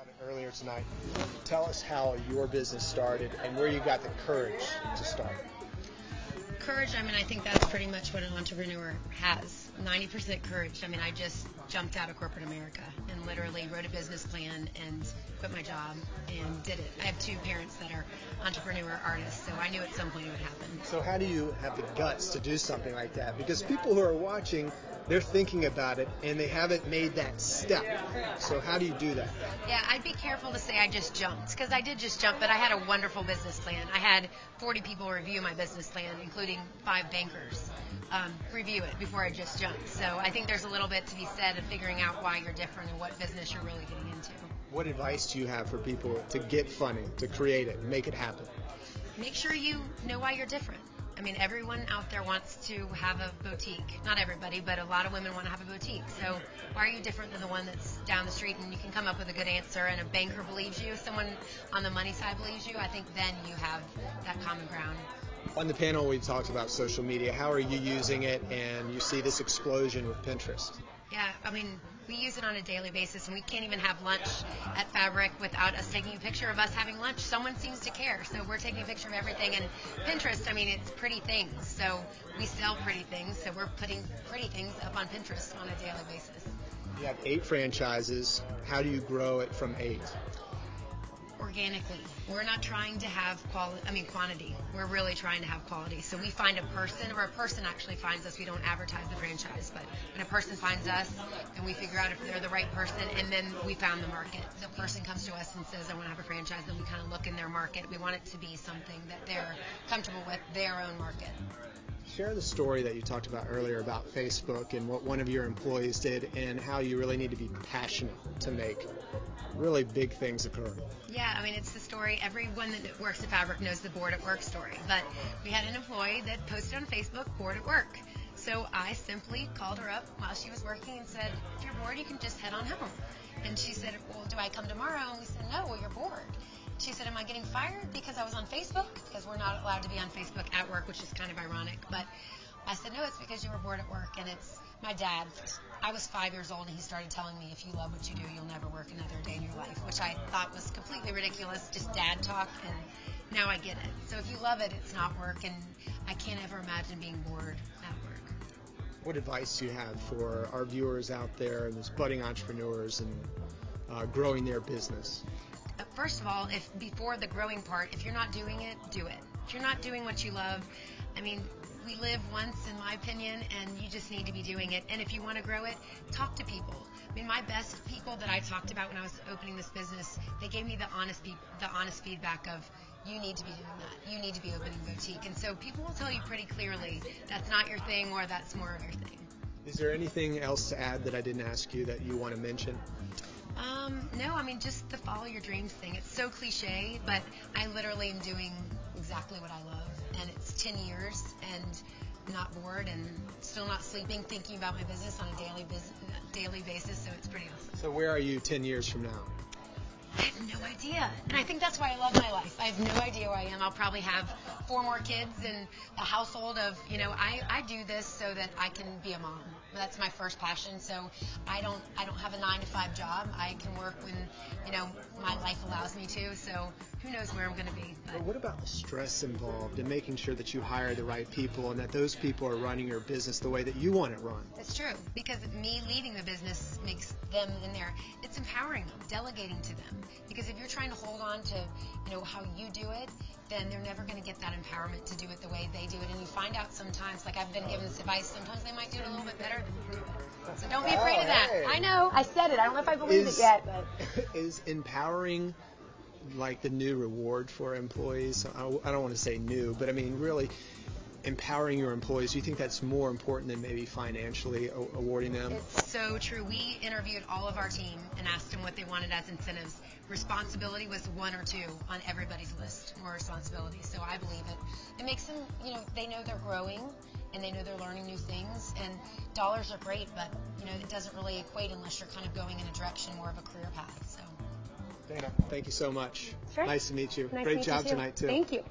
About it earlier tonight. Tell us how your business started and where you got the courage to start. Courage, I think that's pretty much what an entrepreneur has. 90% courage. I just jumped out of corporate America and literally wrote a business plan and quit my job and did it. I have two parents that are entrepreneur artists, so I knew at some point it would happen. So how do you have the guts to do something like that? Because people who are watching, they're thinking about it and they haven't made that step. So how do you do that? Yeah, I'd be careful to say I just jumped, because I did just jump, but I had a wonderful business plan. I had 40 people review my business plan, including 5 bankers, review it before I just jumped. So I think there's a little bit to be said of figuring out why you're different and what business you're really getting into. What advice do you have for people to get funding, to create it, make it happen? Make sure you know why you're different. Everyone out there wants to have a boutique. Not everybody, but a lot of women want to have a boutique. So why are you different than the one that's down the street? And you can come up with a good answer, and a banker believes you, someone on the money side believes you. I think then you have that common ground. On the panel, we talked about social media. How are you using it? And you see this explosion with Pinterest. Yeah, we use it on a daily basis, and we can't even have lunch at Fab'rik without us taking a picture of us having lunch. Someone seems to care, so we're taking a picture of everything. And Pinterest, it's pretty things, so we sell pretty things, so we're putting pretty things up on Pinterest on a daily basis. You have 8 franchises. How do you grow it from 8? Organically. We're not trying to have quantity. We're really trying to have quality. So we find a person, or a person actually finds us. We don't advertise the franchise, but when a person finds us, then we figure out if they're the right person, and then we found the market. The person comes to us and says, I want to have a franchise, then we kind of look in their market. We want it to be something that they're comfortable with, their own market. Share the story that you talked about earlier about Facebook and what one of your employees did and how you really need to be passionate to make really big things occur. Yeah, it's the story. Everyone that works at Fab'rik knows the bored at work story. But we had an employee that posted on Facebook, bored at work. So I simply called her up while she was working and said, if you're bored, you can just head on home. And she said, well, do I come tomorrow? And we said, no, well, you're bored. She said, am I getting fired because I was on Facebook? Because we're not allowed to be on Facebook at work, which is kind of ironic. But I said, no, it's because you were bored at work. And it's my dad. I was 5 years old, and he started telling me, if you love what you do, you'll never work another day in your life, which I thought was completely ridiculous, just dad talk, and now I get it. So if you love it, it's not work, and I can't ever imagine being bored at work. What advice do you have for our viewers out there, and those budding entrepreneurs, and growing their business? First of all, before the growing part, if you're not doing it, do it. If you're not doing what you love, we live once, in my opinion, and you just need to be doing it. And if you want to grow it, talk to people. My best people that I talked about when I was opening this business, they gave me the honest feedback of, you need to be doing that. You need to be opening a boutique. And so people will tell you pretty clearly, that's not your thing, or that's more of your thing. Is there anything else to add that I didn't ask you that you want to mention? No, just the follow your dreams thing. It's so cliche, but I literally am doing exactly what I love. And it's 10 years and not bored and still not sleeping, thinking about my business on a daily basis, so it's pretty awesome. So where are you 10 years from now? I have no idea. And I think that's why I love my life. I have no idea where I am. I'll probably have 4 more kids and a household of, I do this so that I can be a mom. That's my first passion. So I don't have a 9-to-5 job. I can work when, my life allows me to. So who knows where I'm going to be. But what about the stress involved in making sure that you hire the right people and that those people are running your business the way that you want it run? It's true, because me leading the business makes them in there. It's empowering them, delegating to them. Because if you're trying to hold on to, how you do it, then they're never going to get that empowerment to do it the way they do it. And you find out sometimes, like I've been given this advice, sometimes they might do it a little bit better than you do it. So don't be afraid of that. Hey. I know, I said it. I don't know if I believe it yet, but is empowering like the new reward for employees? I don't want to say new, but really empowering your employees. Do you think that's more important than maybe financially awarding them? It's so true. We interviewed all of our team and asked them what they wanted as incentives. Responsibility was 1 or 2 on everybody's list, more responsibility. So I believe it makes them, they know they're growing and they know they're learning new things, and dollars are great, but it doesn't really equate unless you're kind of going in a direction more of a career path. So Dana, thank you so much. Sure. Nice to meet you. Nice Great to meet job you too. tonight too. Thank you.